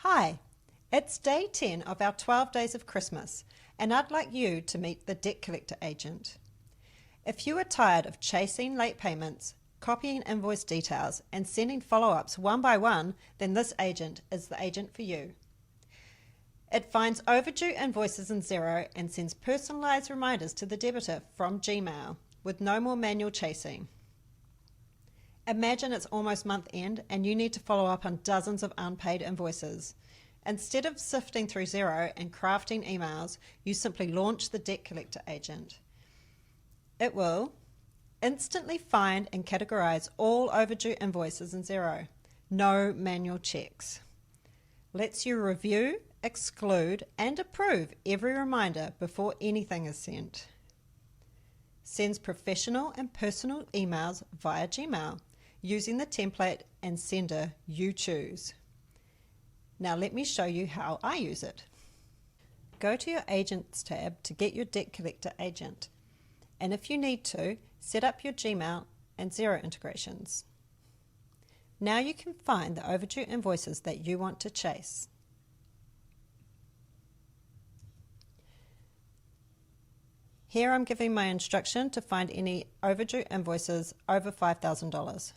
Hi, it's day 10 of our 12 days of Christmas, and I'd like you to meet the debt collector agent. If you are tired of chasing late payments, copying invoice details, and sending follow-ups one by one, then this agent is the agent for you. It finds overdue invoices in Xero and sends personalised reminders to the debitor from Gmail, with no more manual chasing. Imagine it's almost month end and you need to follow up on dozens of unpaid invoices. Instead of sifting through Xero and crafting emails, you simply launch the debt collector agent. It will instantly find and categorize all overdue invoices in Xero. No manual checks. Lets you review, exclude, and approve every reminder before anything is sent. Sends professional and personal emails via Gmail, using the template and sender you choose. Now let me show you how I use it. Go to your Agents tab to get your debt collector agent, and if you need to, set up your Gmail and Xero integrations. Now you can find the overdue invoices that you want to chase. Here I'm giving my instruction to find any overdue invoices over $5,000.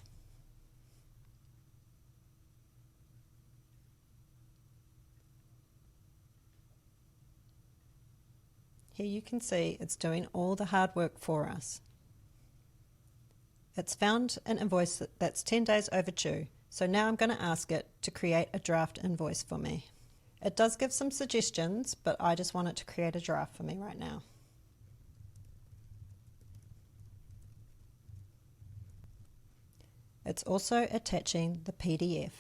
Here you can see it's doing all the hard work for us. It's found an invoice that's 10 days overdue, so now I'm going to ask it to create a draft invoice for me. It does give some suggestions, but I just want it to create a draft for me right now. It's also attaching the PDF.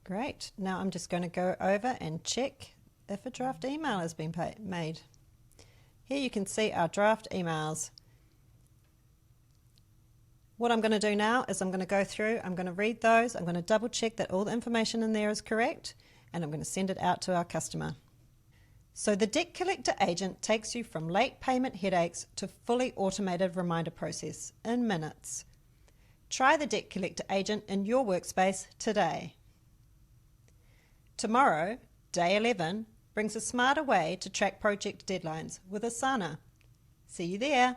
Great, now I'm just going to go over and check if a draft email has been made. Here you can see our draft emails. What I'm going to do now is I'm going to go through, I'm going to read those, I'm going to double check that all the information in there is correct, and I'm going to send it out to our customer. So the debt collector agent takes you from late payment headaches to fully automated reminder process in minutes. Try the debt collector agent in your workspace today. Tomorrow, day 11, brings a smarter way to track project deadlines with Asana. See you there.